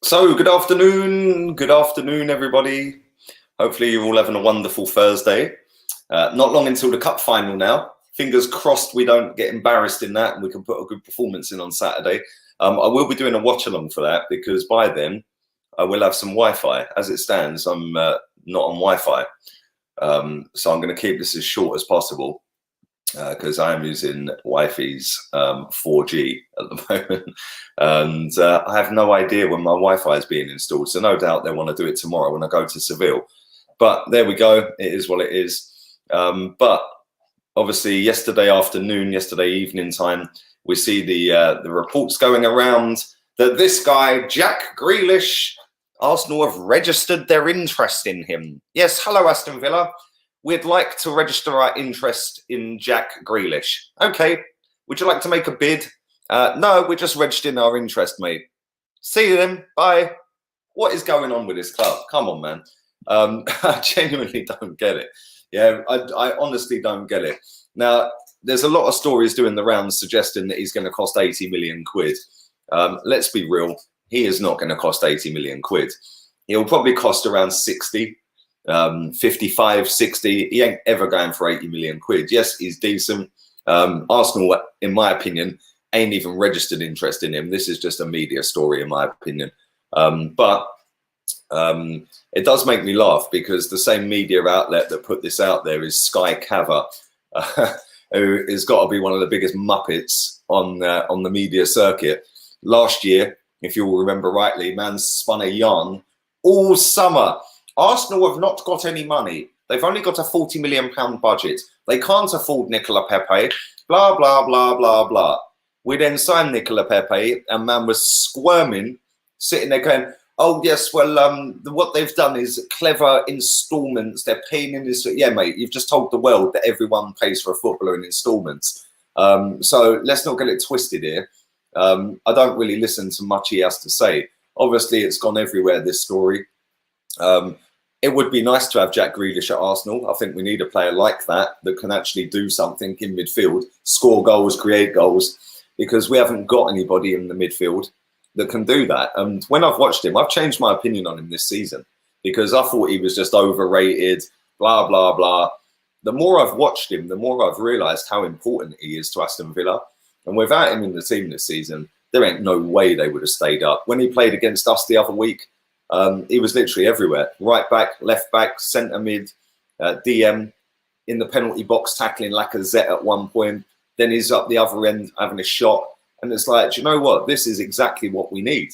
So, good afternoon, everybody. Hopefully, you're all having a wonderful Thursday. Not long until the cup final now. Fingers crossed we don't get embarrassed in that and we can put a good performance in on Saturday. I will be doing a watch along for that because by then I will have some Wi-Fi. As it stands, I'm not on Wi-Fi. So I'm going to keep this as short as possible because I am using Wi-Fi's 4G at the moment. And I have no idea when my Wi-Fi is being installed. So no doubt they want to do it tomorrow when I go to Seville. But there we go. It is what it is. But obviously yesterday evening time, we see the reports going around that this guy, Jack Grealish, Arsenal have registered their interest in him. Yes, hello, Aston Villa. We'd like to register our interest in Jack Grealish. Okay, would you like to make a bid? No, we're just registering our interest, mate. See you then. Bye. What is going on with this club? Come on, man. I genuinely don't get it. Yeah, I honestly don't get it. Now, there's a lot of stories doing the rounds suggesting that he's going to cost 80 million quid. Let's be real. He is not going to cost 80 million quid. He'll probably cost around 60, 55, 60. He ain't ever going for 80 million quid. Yes, he's decent. Arsenal, in my opinion, ain't even registered interest in him. This is just a media story, in my opinion. But it does make me laugh because the same media outlet that put this out there is Sky Cover, who has got to be one of the biggest muppets on the media circuit. Last year, if you will remember rightly, man spun a yarn all summer. Arsenal have not got any money. They've only got a £40 million budget. They can't afford Nicola Pepe, blah, blah, blah, blah, blah. We then signed Nicola Pepe and man was squirming, sitting there going, oh, yes, well, what they've done is clever instalments. They're paying in this. Yeah, mate, you've just told the world that everyone pays for a footballer in instalments. So let's not get it twisted here. I don't really listen to much he has to say. Obviously, it's gone everywhere, this story. It would be nice to have Jack Grealish at Arsenal. I think we need a player like that can actually do something in midfield, score goals, create goals, because we haven't got anybody in the midfield that can do that. And when I've watched him, I've changed my opinion on him this season because I thought he was just overrated, blah, blah, blah. The more I've watched him, the more I've realised how important he is to Aston Villa. And without him in the team this season, there ain't no way they would have stayed up. When he played against us the other week, he was literally everywhere. Right back, left back, centre mid, DM, in the penalty box, tackling Lacazette at one point. Then he's up the other end having a shot. And it's like, do you know what? This is exactly what we need.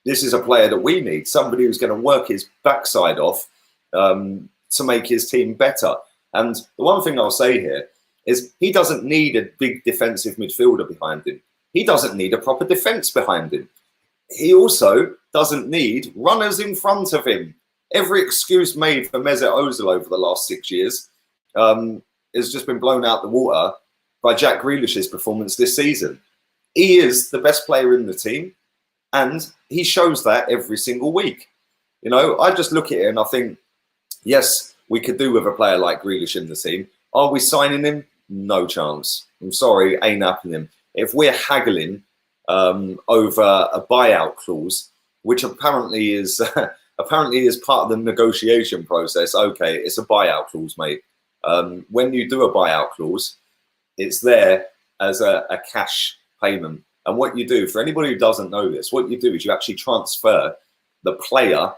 This is a player that we need. Somebody who's going to work his backside off to make his team better. And the one thing I'll say here is he doesn't need a big defensive midfielder behind him. He doesn't need a proper defence behind him. He also doesn't need runners in front of him. Every excuse made for Mesut Ozil over the last 6 years has just been blown out the water by Jack Grealish's performance this season. He is the best player in the team, and he shows that every single week. You know, I just look at it and I think, yes, we could do with a player like Grealish in the team. Are we signing him? No chance. I'm sorry, ain't happening. If we're haggling over a buyout clause, which apparently is part of the negotiation process, okay, it's a buyout clause, mate. When you do a buyout clause, it's there as a cash payment. And what you do, for anybody who doesn't know this, what you do is you actually transfer the player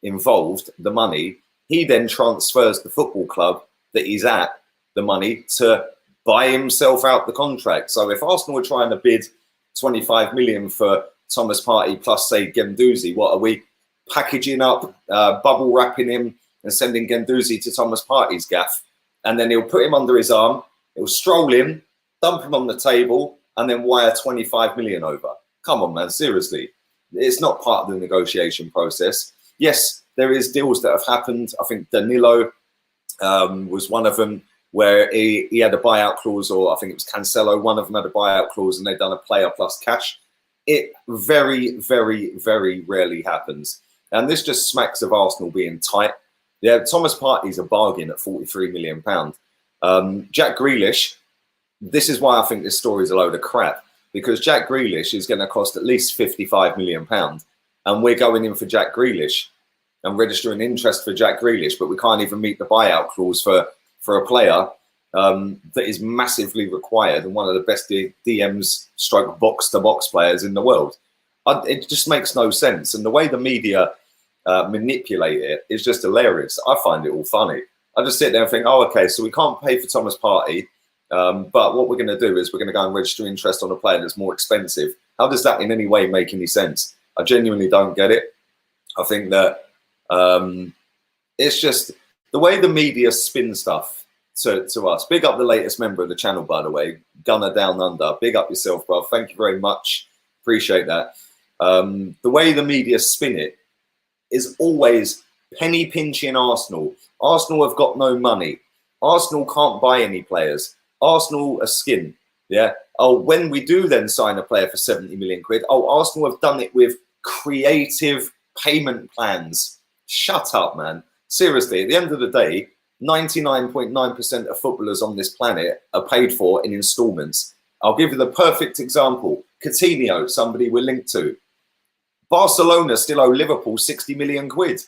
involved, the money. He then transfers the football club that he's at the money to buy himself out the contract. So if Arsenal were trying to bid 25 million for Thomas Partey plus, say, Guendouzi, what are we packaging up, bubble wrapping him and sending Guendouzi to Thomas Partey's gaff? And then he'll put him under his arm, he'll stroll in, dump him on the table, and then wire 25 million over. Come on, man, seriously. It's not part of the negotiation process. Yes, there is deals that have happened. I think Danilo was one of them where he had a buyout clause, or I think it was Cancelo, one of them had a buyout clause and they'd done a player plus cash. It very, very, very rarely happens. And this just smacks of Arsenal being tight. Yeah, Thomas Partey's a bargain at £43 million. Jack Grealish, this is why I think this story is a load of crap, because Jack Grealish is going to cost at least £55 million. and we're going in for Jack Grealish and registering interest for Jack Grealish, but we can't even meet the buyout clause for a player that is massively required and one of the best DMs stroke box-to-box players in the world. It just makes no sense. And the way the media manipulate it is just hilarious. I find it all funny. I just sit there and think, oh, okay, so we can't pay for Thomas Partey, but what we're going to do is we're going to go and register interest on a player that's more expensive. How does that in any way make any sense? I genuinely don't get it. I think that it's just the way the media spin stuff to us. Big up the latest member of the channel, by the way, Gunner Down Under. Big up yourself, bro. Thank you very much. Appreciate that. The way the media spin it is always penny pinching Arsenal. Arsenal have got no money. Arsenal can't buy any players. Arsenal are skin. Yeah. Oh, when we do then sign a player for 70 million quid, oh, Arsenal have done it with creative payment plans. Shut up, man. Seriously, at the end of the day, 99.9% of footballers on this planet are paid for in installments. I'll give you the perfect example. Coutinho, somebody we're linked to. Barcelona still owe Liverpool 60 million quid.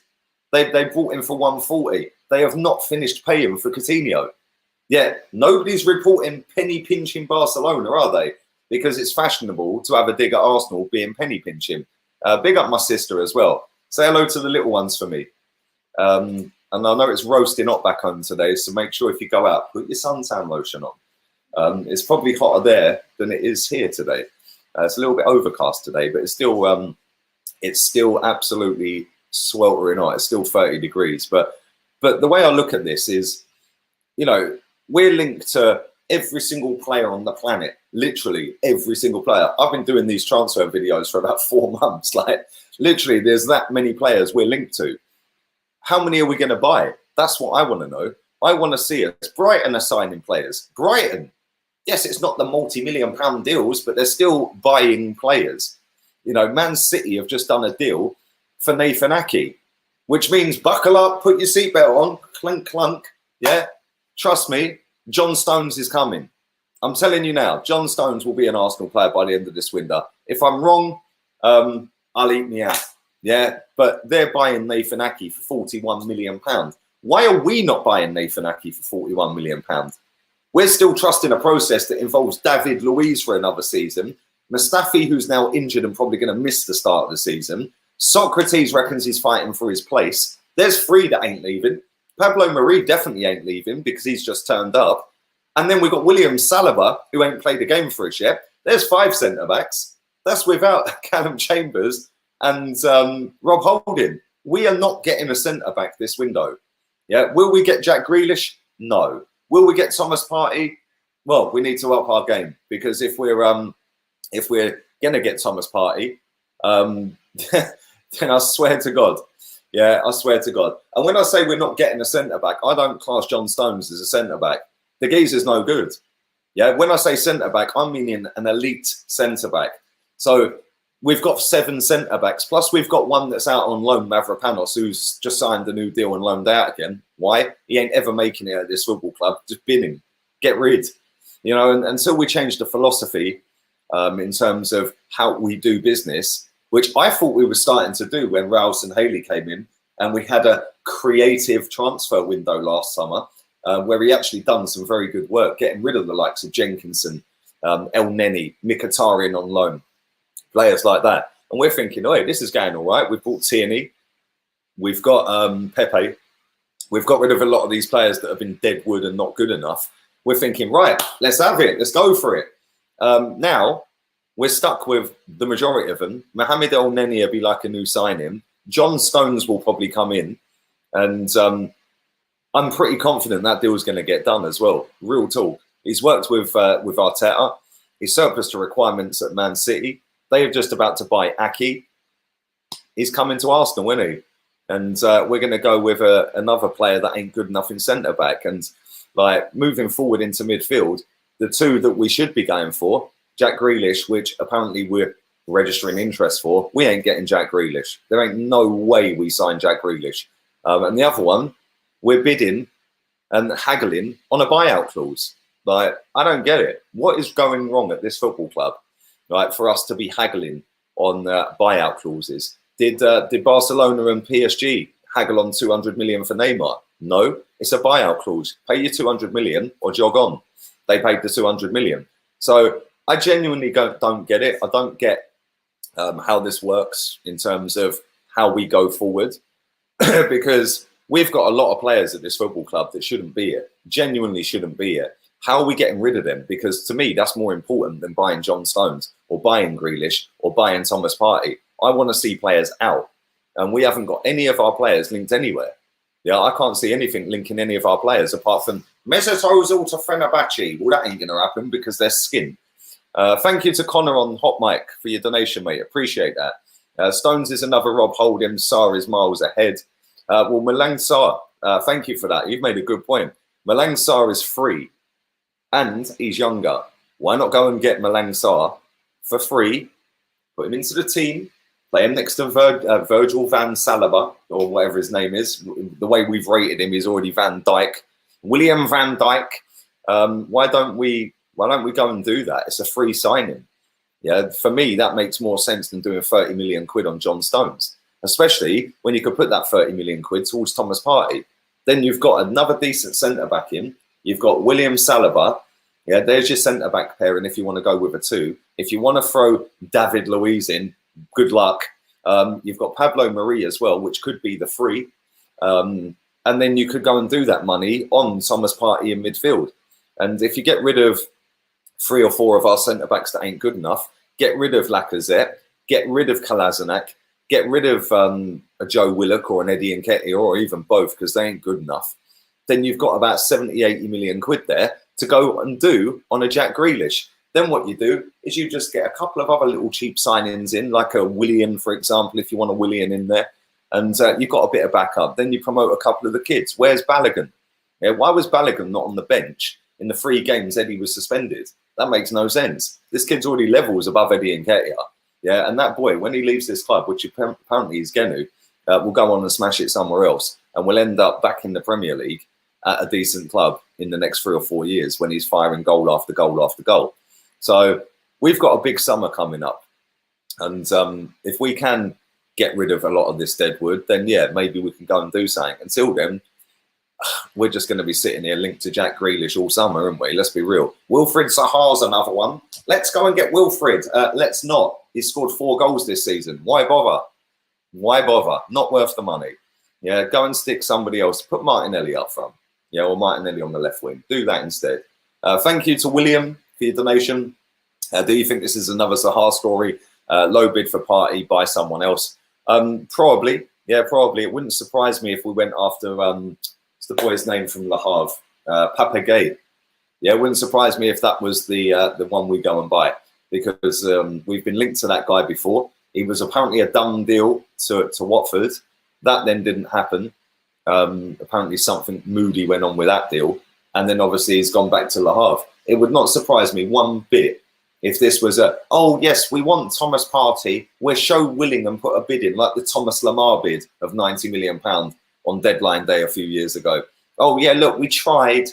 They bought him for 140. They have not finished paying for Coutinho. Yeah, nobody's reporting penny pinching Barcelona, are they? Because it's fashionable to have a dig at Arsenal being penny pinching. Big up my sister as well. Say hello to the little ones for me. And I know it's roasting hot back home today, so make sure if you go out, put your suntan lotion on. It's probably hotter there than it is here today. It's a little bit overcast today, but it's still absolutely sweltering hot. It's still 30 degrees. But the way I look at this is, you know, we're linked to every single player on the planet, literally every single player. I've been doing these transfer videos for about 4 months. Like, literally, there's that many players we're linked to. How many are we going to buy? That's what I want to know. I want to see us. Brighton are signing players. Brighton. Yes, it's not the multi-million-pound deals, but they're still buying players. You know, Man City have just done a deal for Nathan Ake, which means buckle up, put your seatbelt on, clunk, clunk. Yeah, trust me, John Stones is coming. I'm telling you now, John Stones will be an Arsenal player by the end of this window. If I'm wrong, I'll eat me out. Yeah, but they're buying Nathan Ake for £41 million. Why are we not buying Nathan Ake for £41 million? We're still trusting a process that involves David Luiz for another season. Mustafi, who's now injured and probably going to miss the start of the season. Socrates reckons he's fighting for his place. There's 3 that ain't leaving. Pablo Marie definitely ain't leaving because he's just turned up. And then we've got William Saliba, who ain't played a game for us yet. There's 5 centre-backs. That's without Callum Chambers and Rob Holding. We are not getting a centre-back this window. Yeah, will we get Jack Grealish? No. Will we get Thomas Partey? Well, we need to up our game, because if we're going to get Thomas Partey, then I swear to God. Yeah, I swear to God. And when I say we're not getting a centre-back, I don't class John Stones as a centre-back. The geezer's no good. Yeah, when I say centre-back, I'm meaning an elite centre-back. So we've got 7 centre-backs, plus we've got one that's out on loan, Mavropanos, who's just signed a new deal and loaned out again. Why? He ain't ever making it at this football club. Just bin him. Get rid. You know, and until we change the philosophy in terms of how we do business, which I thought we were starting to do when Rouse and Haley came in, and we had a creative transfer window last summer where he actually done some very good work, getting rid of the likes of Jenkinson, El Neni, Mkhitaryan on loan, players like that. And we're thinking, oh, this is going all right. We've bought Tierney. We've got Pepe. We've got rid of a lot of these players that have been dead wood and not good enough. We're thinking, right, let's have it. Let's go for it. Now, we're stuck with the majority of them. Mohamed El Neni will be like a new signing. John Stones will probably come in. And I'm pretty confident that deal is going to get done as well. Real talk. He's worked with Arteta. He's surplus to requirements at Man City. They are just about to buy Ake. He's coming to Arsenal, isn't he? And we're going to go with another player that ain't good enough in centre-back. And like moving forward into midfield, the 2 that we should be going for, Jack Grealish, which apparently we're registering interest for, we ain't getting Jack Grealish. There ain't no way we sign Jack Grealish. And the other one, we're bidding and haggling on a buyout clause. Like, I don't get it. What is going wrong at this football club, right, for us to be haggling on buyout clauses? Did Barcelona and PSG haggle on 200 million for Neymar? No, it's a buyout clause. Pay you 200 million or jog on. They paid the 200 million. So I genuinely don't get it. I don't get how this works in terms of how we go forward, because we've got a lot of players at this football club that shouldn't be here, genuinely shouldn't be here. How are we getting rid of them? Because to me, that's more important than buying John Stones or buying Grealish or buying Thomas Partey. I want to see players out, and we haven't got any of our players linked anywhere. Yeah, I can't see anything linking any of our players apart from Mesut Ozil to Fenerbahce. Well, that ain't going to happen because they're skin. Thank you to Connor on HOTMIC for your donation, mate. Appreciate that. Stones is another Rob Holding. Sarr is miles ahead. Well, Malang Sarr, thank you for that. You've made a good point. Malang Sarr is free and he's younger. Why not go and get Malang Sarr for free, put him into the team, play him next to Virgil van Saliba, or whatever his name is. The way we've rated him, he's already Van Dijk. William Van Dijk. Why don't we go and do that? It's a free signing. Yeah, for me, that makes more sense than doing 30 million quid on John Stones, especially when you could put that 30 million quid towards Thomas Partey. Then you've got another decent centre-back in. You've got William Saliba. Yeah, there's your centre-back pairing if you want to go with a two. If you want to throw David Luiz in, good luck. You've got Pablo Mari as well, which could be the free. And then you could go and do that money on Thomas Partey in midfield. And if you get rid of 3 or 4 of our centre-backs that ain't good enough, get rid of Lacazette, get rid of Kolasinac, get rid of a Joe Willock or an Eddie Nketiah, or even both, because they ain't good enough. Then you've got about 70, 80 million quid there to go and do on a Jack Grealish. Then what you do is you just get a couple of other little cheap signings in, like a Willian, for example, if you want a Willian in there, and you've got a bit of backup. Then you promote a couple of the kids. Where's Balogun? Yeah, why was Balogun not on the bench in the 3 games Eddie was suspended? That makes no sense. This kid's already levels above Eddie Nketiah. Yeah, and that boy, when he leaves this club, which apparently he's going to, will go on and smash it somewhere else, and will end up back in the Premier League at a decent club in the next 3 or 4 years when he's firing goal after goal after goal. So we've got a big summer coming up. And if we can get rid of a lot of this dead wood, then yeah, maybe we can go and do something. Until then, we're just going to be sitting here linked to Jack Grealish all summer, aren't we? Let's be real. Wilfried Zaha's another one. Let's go and get Wilfried. Let's not. He's scored 4 goals this season. Why bother? Why bother? Not worth the money. Yeah, go and stick somebody else. Put Martinelli up front. Yeah, or Martinelli on the left wing. Do that instead. Thank you to William for your donation. Do you think this is another Zaha story? Low bid for Partey by someone else? Probably. Yeah, probably. It wouldn't surprise me if we went after, what's the boy's name from Le Havre? Papagay. Yeah, it wouldn't surprise me if that was the one we go and buy, because we've been linked to that guy before. He was apparently a done deal to Watford. That then didn't happen. Apparently something moody went on with that deal. And then obviously he's gone back to Le Havre. It would not surprise me one bit if this was oh yes, we want Thomas Partey. We're so willing and put a bid in, like the Thomas Lamar bid of £90 million on deadline day a few years ago. Oh yeah, look, we tried.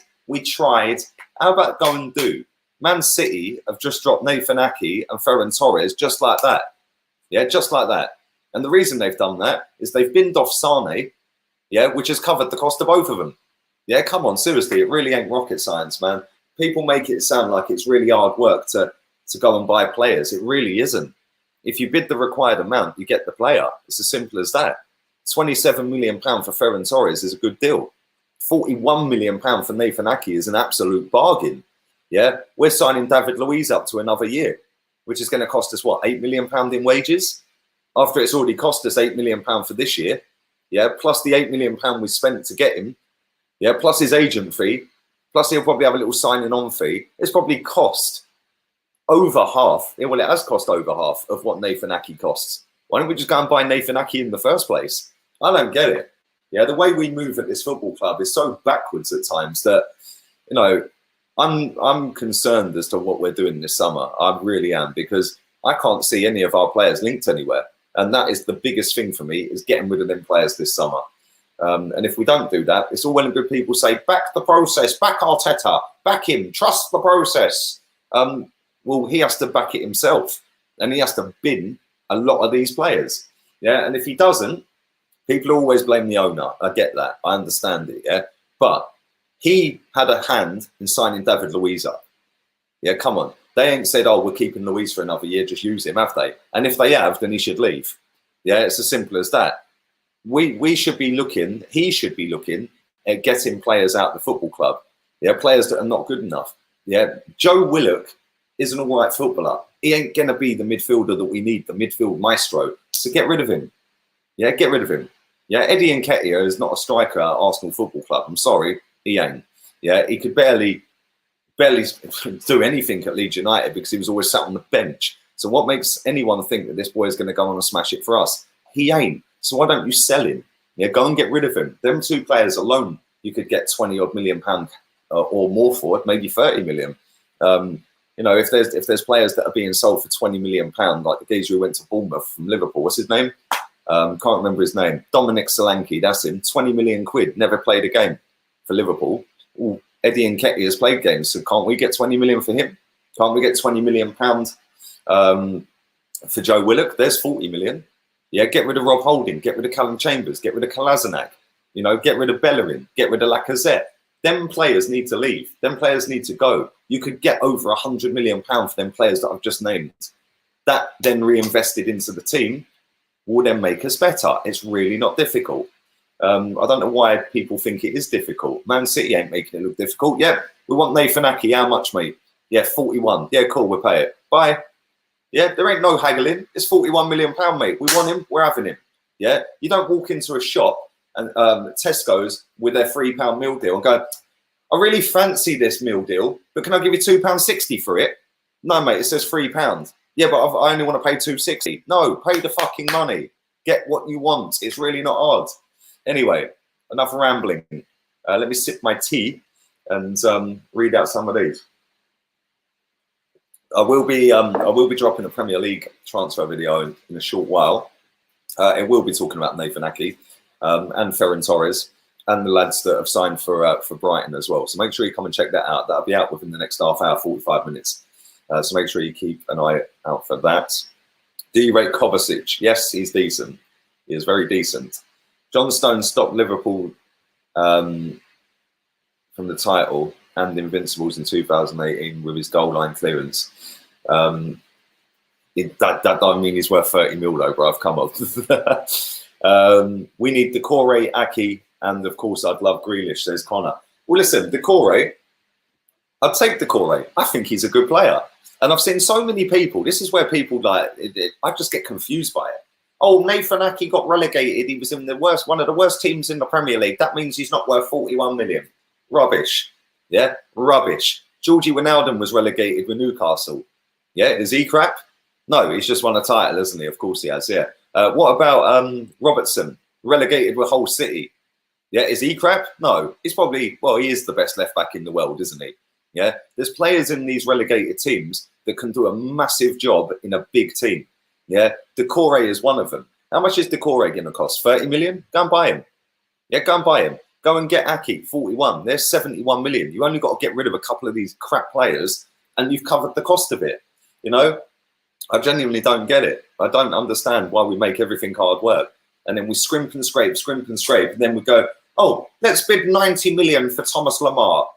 How about go and do? Man City have just dropped Nathan Ake and Ferran Torres just like that. Yeah, just like that. And the reason they've done that is they've binned off Sane, yeah, which has covered the cost of both of them. Yeah, come on, seriously, it really ain't rocket science, man. People make it sound like it's really hard work to go and buy players. It really isn't. If you bid the required amount, you get the player. It's as simple as that. £27 million for Ferran Torres is a good deal. £41 million for Nathan Ake is an absolute bargain. Yeah, we're signing David Luiz up to another year, which is going to cost us, what, £8 million in wages? After it's already cost us £8 million for this year. Yeah, plus the £8 million we spent to get him. Yeah, plus his agent fee. Plus he'll probably have a little signing on fee. It's probably cost over half. Yeah, well, it has cost over half of what Nathan Ake costs. Why don't we just go and buy Nathan Ake in the first place? I don't get it. Yeah, the way we move at this football club is so backwards at times that, you know, I'm concerned as to what we're doing this summer. I really am, because I can't see any of our players linked anywhere. And that is the biggest thing for me, is getting rid of them players this summer. And if we don't do that, it's all well and good people say, back the process, back Arteta, back him, trust the process. Well, he has to back it himself, and he has to bin a lot of these players. Yeah, and if he doesn't, people always blame the owner. I get that. I understand it. Yeah, but he had a hand in signing David Luiz up. Yeah, come on. They ain't said, oh, we're keeping Luiz for another year, just use him, have they? And if they have, then he should leave. Yeah, it's as simple as that. We should be looking, he should be looking at getting players out of the football club. Yeah, players that are not good enough. Yeah, Joe Willock is an all right footballer. He ain't going to be the midfielder that we need, the midfield maestro. So get rid of him. Yeah, get rid of him. Yeah, Eddie Nketiah is not a striker at Arsenal Football Club. I'm sorry, he ain't. Yeah, he could barely do anything at Leeds United because he was always sat on the bench. So what makes anyone think that this boy is going to go on and smash it for us? He ain't. So why don't you sell him? Yeah, go and get rid of him. Them two players alone, you could get 20 odd million pound or more for it, maybe 30 million. You know, if there's players that are being sold for 20 million pound, like the geezer who went to Bournemouth from Liverpool, what's his name? Can't remember his name. Dominic Solanke, that's him. 20 million quid, never played a game for Liverpool. Ooh, Eddie Nketiah has played games, so can't we get 20 million for him? Can't we get 20 million pound for Joe Willock? There's 40 million. Yeah, get rid of Rob Holding, get rid of Callum Chambers, get rid of Kolasinac, you know, get rid of Bellerin, get rid of Lacazette. Them players need to leave. Them players need to go. You could get over 100 million pounds for them players that I've just named. That then reinvested into the team will then make us better. It's really not difficult. I don't know why people think it is difficult. Man City ain't making it look difficult. Yeah, we want Nathan Ake. How much, mate? Yeah, 41. Yeah, cool, we'll pay it. Bye. Yeah, there ain't no haggling. It's 41 million pound, mate. We want him, we're having him. Yeah, you don't walk into a shop and Tesco's with their £3 meal deal and go, I really fancy this meal deal, but can I give you £2.60 for it? No, mate, it says £3. Yeah, but I only want to pay £2.60. No, pay the fucking money. Get what you want. It's really not hard. Anyway, enough rambling. Let me sip my tea and read out some of these. I will be dropping a Premier League transfer video in a short while. It will be talking about Nathan Ake and Ferran Torres and the lads that have signed for Brighton as well. So make sure you come and check that out. That'll be out within the next half hour, 45 minutes. So make sure you keep an eye out for that. Do you rate Kovacic? Yes, he's decent. He is very decent. John Stones stopped Liverpool from the title and the Invincibles in 2018 with his goal line clearance. That don't mean he's worth 30 mil though, bro. I've come up. We need Decore, Ake, and of course I'd love Grealish, says Connor. Well, listen, Decore, I'd take Decore. I think he's a good player. And I've seen so many people, this is where people like, I just get confused by it. Oh, Nathan Ake got relegated. He was in one of the worst teams in the Premier League. That means he's not worth 41 million. Rubbish. Yeah, rubbish. Georgie Wijnaldum was relegated with Newcastle. Yeah, is he crap? No, he's just won a title, hasn't he? Of course he has, yeah. What about Robertson, relegated with Hull City? Yeah, is he crap? No, he's probably, well, he is the best left back in the world, isn't he? Yeah, there's players in these relegated teams that can do a massive job in a big team. Yeah, Decore is one of them. How much is Decore going to cost? 30 million? Go and buy him. Yeah, go and buy him. Go and get Ake, 41. There's 71 million. You only got to get rid of a couple of these crap players and you've covered the cost of it. You know, I genuinely don't get it. I don't understand why we make everything hard work. And then we scrimp and scrape, and then we go, oh, let's bid 90 million for Thomas Lamar.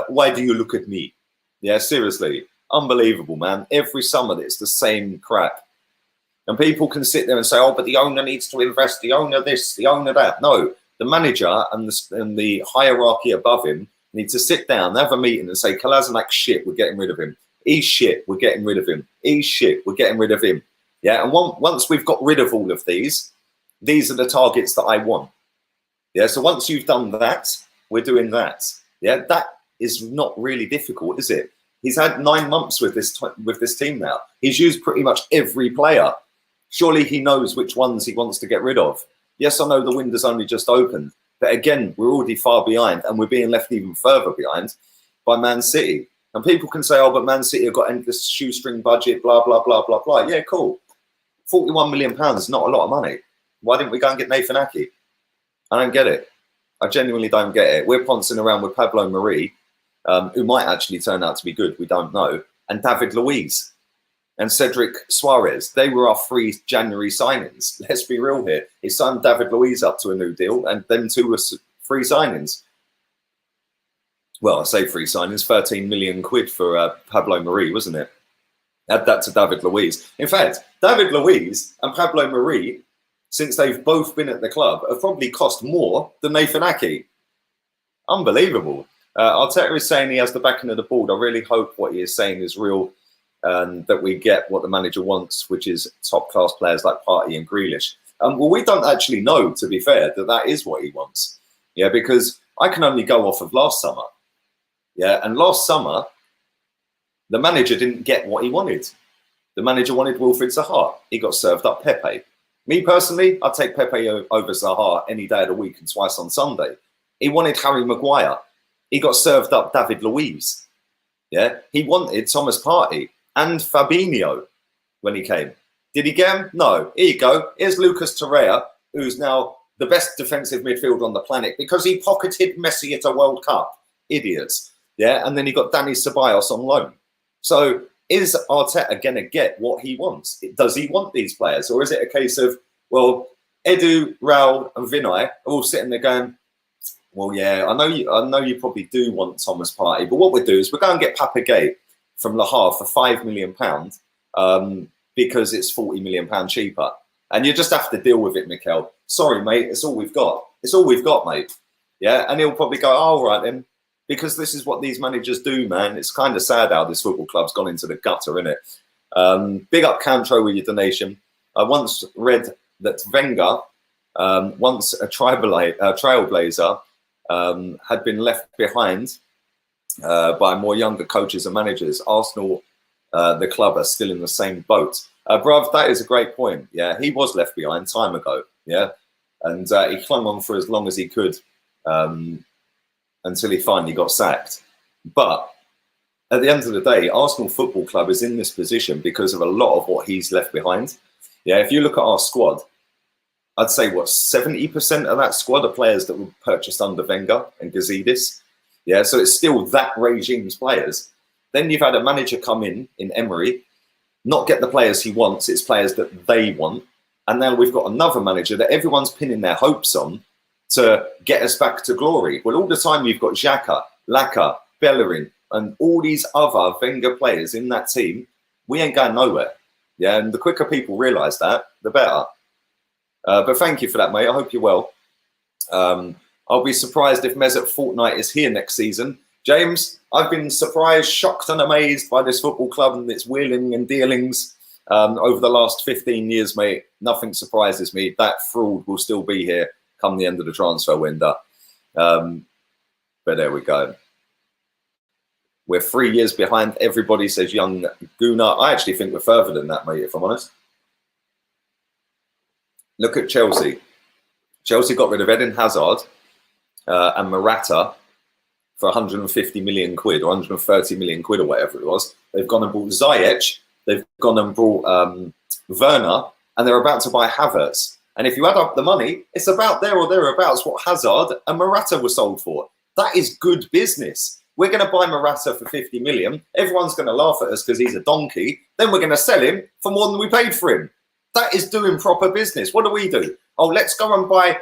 Why do you look at me? Yeah, seriously. Unbelievable, man. Every summer it's the same crap. And people can sit there and say, oh, but the owner needs to invest, the owner this, the owner that. No, the manager and the hierarchy above him need to sit down, have a meeting and say, Kolasinac shit, we're getting rid of him. He's shit, we're getting rid of him. He's shit, we're getting rid of him. Yeah, and once we've got rid of all of these are the targets that I want. Yeah, so once you've done that, we're doing that. Yeah, that is not really difficult, is it? He's had 9 months with this team now. He's used pretty much every player. Surely he knows which ones he wants to get rid of. Yes, I know the window's only just opened, but again, we're already far behind and we're being left even further behind by Man City. And people can say, oh, but Man City have got endless shoestring budget, blah, blah, blah, blah, blah. Yeah, cool. 41 million pounds is not a lot of money. Why didn't we go and get Nathan Ake? I don't get it. I genuinely don't get it. We're poncing around with Pablo Marie, who might actually turn out to be good. We don't know. And David Luiz. and Cedric Suarez. They were our 3 January signings. Let's be real here. He signed David Luiz up to a new deal, and them 2 were 3 signings. Well, I say 3 signings, 13 million quid for Pablo Mari, wasn't it? Add that to David Luiz. In fact, David Luiz and Pablo Mari, since they've both been at the club, have probably cost more than Nathan Ake. Unbelievable. Arteta is saying he has the backing of the board. I really hope what he is saying is real, and that we get what the manager wants, which is top-class players like Partey and Grealish. Well, we don't actually know, to be fair, that is what he wants. Yeah, because I can only go off of last summer. Yeah, and last summer, the manager didn't get what he wanted. The manager wanted Wilfried Zaha. He got served up Pepe. Me personally, I'd take Pepe over Zaha any day of the week and twice on Sunday. He wanted Harry Maguire. He got served up David Luiz. Yeah, he wanted Thomas Partey and Fabinho when he came. Did he get him? No. Here you go. Here's Lucas Torreira, who's now the best defensive midfielder on the planet because he pocketed Messi at a World Cup. Idiots. Yeah, and then he got Dani Ceballos on loan. So is Arteta going to get what he wants? Does he want these players? Or is it a case of, well, Edu, Raul and Vinay are all sitting there going, well, yeah, I know you probably do want Thomas Partey, but what we'll do is we're going to get Papagay from Le Havre for £5 million because it's £40 million cheaper. And you just have to deal with it, Mikel. Sorry, mate, it's all we've got. It's all we've got, mate. Yeah, and he'll probably go, oh, all right then. Because this is what these managers do, man. It's kind of sad how this football club's gone into the gutter, isn't it? Big up Cantro with your donation. I once read that Wenger, once a trailblazer, had been left behind by more younger coaches and managers. Arsenal, the club, are still in the same boat. Bruv, that is a great point. Yeah, he was left behind time ago. Yeah, and he clung on for as long as he could. Until he finally got sacked. But at the end of the day, Arsenal Football Club is in this position because of a lot of what he's left behind. Yeah, if you look at our squad, I'd say, 70% of that squad are players that were purchased under Wenger and Gazidis. Yeah, so it's still that regime's players. Then you've had a manager come in Emery, not get the players he wants, it's players that they want. And now we've got another manager that everyone's pinning their hopes on to get us back to glory. Well, all the time you've got Xhaka, Laka, Bellerin, and all these other Wenger players in that team, we ain't going nowhere. Yeah, and the quicker people realise that, the better. But thank you for that, mate. I hope you're well. I'll be surprised if Mesut Fortnite is here next season. James, I've been surprised, shocked and amazed by this football club and its wheeling and dealings over the last 15 years, mate. Nothing surprises me. That fraud will still be here come the end of the transfer window. But there we go. We're 3 years behind. Everybody says young Guna. I actually think we're further than that, mate, if I'm honest. Look at Chelsea. Chelsea got rid of Eden Hazard and Morata for 150 million quid or 130 million quid or whatever it was. They've gone and bought Ziyech. They've gone and brought Werner, and they're about to buy Havertz. And if you add up the money, it's about there or thereabouts what Hazard and Morata were sold for. That is good business. We're going to buy Morata for 50 million. Everyone's going to laugh at us because he's a donkey. Then we're going to sell him for more than we paid for him. That is doing proper business. What do? Oh, let's go and buy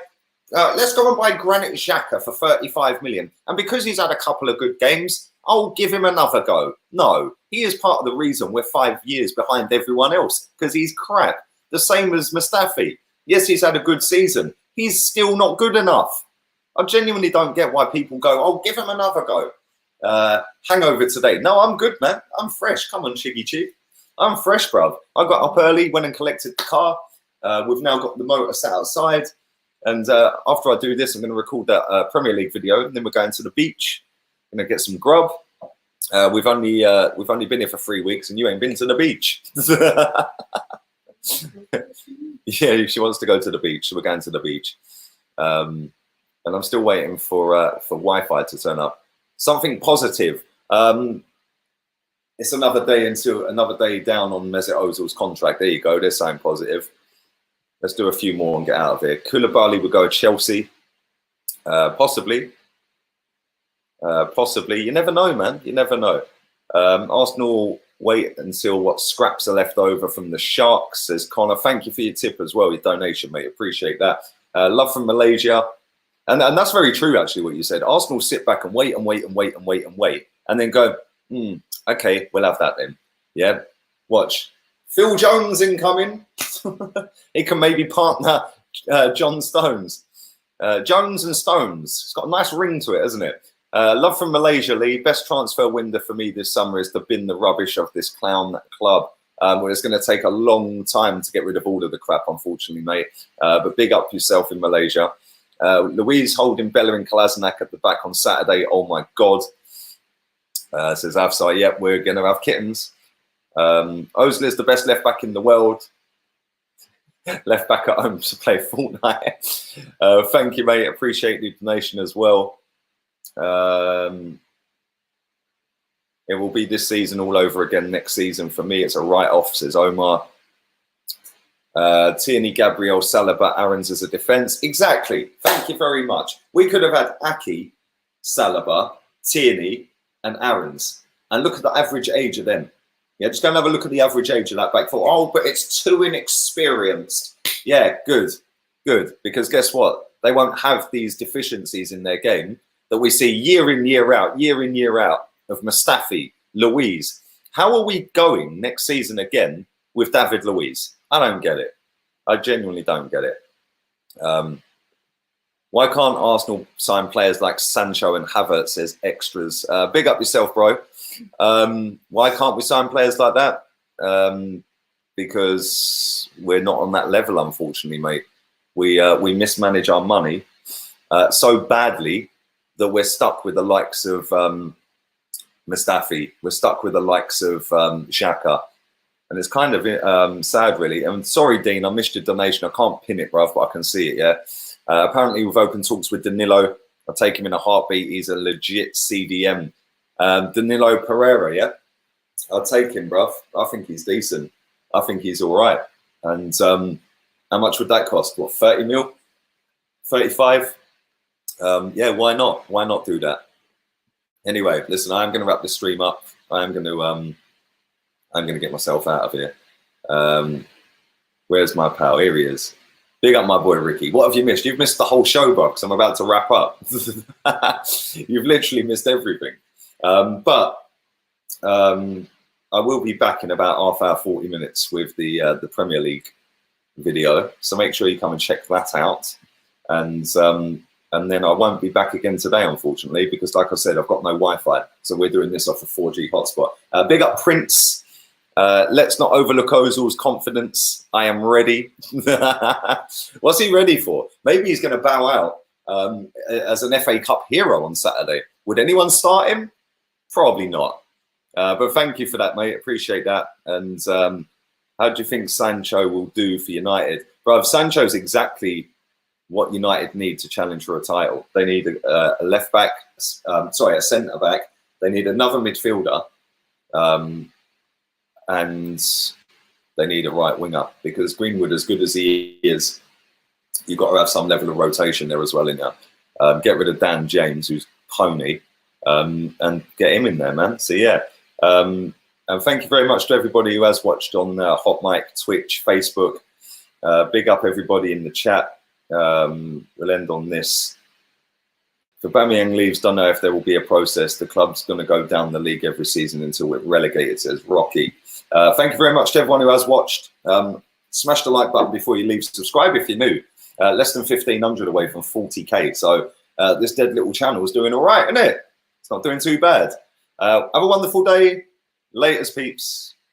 Granit Xhaka for 35 million. And because he's had a couple of good games, I'll give him another go. No, he is part of the reason we're 5 years behind everyone else because he's crap. The same as Mustafi. Yes, he's had a good season. He's still not good enough. I genuinely don't get why people go, oh, give him another go. Hangover today. No, I'm good, man. I'm fresh. Come on, Chiggy Chief. I'm fresh, bruv. I got up early, went and collected the car. We've now got the motor sat outside. And after I do this, I'm going to record that Premier League video. And then we're going to the beach. Going to get some grub. We've only been here for 3 weeks and you ain't been to the beach. Yeah, she wants to go to the beach, so we're going to the beach. And I'm still waiting for Wi-Fi to turn up. Something positive. It's another day down on Mesut Ozil's contract. There you go. There's something positive. Let's do a few more and get out of here. Koulibaly will go to Chelsea. Possibly. Possibly. You never know, man. You never know. Arsenal Wait until what scraps are left over from the Sharks, says Connor. Thank you for your tip as well, your donation, mate. Appreciate that. Love from Malaysia. And that's very true, actually, what you said. Arsenal sit back and wait and wait and wait and wait and wait. And then go, okay, we'll have that then. Yeah, watch. Phil Jones incoming. He can maybe partner John Stones. Jones and Stones. It's got a nice ring to it, hasn't it? Love from Malaysia, Lee. Best transfer window for me this summer is to bin the rubbish of this clown club. Well, it's going to take a long time to get rid of all of the crap, unfortunately, mate. But big up yourself in Malaysia. Louise holding Bella and Kolasinac at the back on Saturday. Oh, my God. Says Afsar, yep, we're going to have kittens. Ozil is the best left back in the world. Left back at home to play Fortnite. Thank you, mate. Appreciate the donation as well. It will be this season all over again next season. For me, it's a write-off, says Omar. Tierney, Gabriel, Saliba, Aarons as a defence. Exactly. Thank you very much. We could have had Aki, Saliba, Tierney and Aarons. And look at the average age of them. Yeah, just go and have a look at the average age of that back four. Oh, but it's too inexperienced. Yeah, good. Good. Because guess what? They won't have these deficiencies in their game that we see year in, year out of Mustafi, Luiz. How are we going next season again with David Luiz? I don't get it. I genuinely don't get it. Why can't Arsenal sign players like Sancho and Havertz as extras? Big up yourself, bro. Why can't we sign players like that? Because we're not on that level, unfortunately, mate. We mismanage our money so badly that we're stuck with the likes of Mustafi. We're stuck with the likes of Xhaka. And it's kind of sad, really. I'm sorry, Dean, I missed your donation. I can't pin it, bruv, but I can see it, yeah? Apparently, we've opened talks with Danilo. I'll take him in a heartbeat. He's a legit CDM. Danilo Pereira, yeah? I'll take him, bruv. I think he's decent. I think he's all right. And how much would that cost? What, 30 mil? 35? Yeah, why not? Why not do that? Anyway, listen, I'm going to wrap this stream up. I'm going to get myself out of here. Where's my pal? Here he is. Big up my boy Ricky. What have you missed? You've missed the whole show, bro, because I'm about to wrap up. You've literally missed everything. But I will be back in about half hour, 40 minutes with the Premier League video. So make sure you come and check that out. And then I won't be back again today, unfortunately, because like I said, I've got no Wi-Fi. So we're doing this off a 4G hotspot. Big up Prince. Let's not overlook Ozil's confidence. I am ready. What's he ready for? Maybe he's going to bow out as an FA Cup hero on Saturday. Would anyone start him? Probably not. But thank you for that, mate. Appreciate that. And how do you think Sancho will do for United? Bro, Sancho's exactly what United need to challenge for a title. They need a left back, a centre back. They need another midfielder. And they need a right winger, because Greenwood, as good as he is, you've got to have some level of rotation there as well in there. Get rid of Dan James, who's pony, and get him in there, man. So yeah, and thank you very much to everybody who has watched on HOTMIC, Twitch, Facebook. Big up everybody in the chat. We'll end on this. If Aubameyang leaves, don't know if there will be a process. The club's going to go down the league every season until we're relegated, says Rocky. Thank you very much to everyone who has watched. Smash the like button before you leave. Subscribe if you're new. Less than 1,500 away from 40k. So this dead little channel is doing all right, isn't it? It's not doing too bad. Have a wonderful day. Laters, peeps.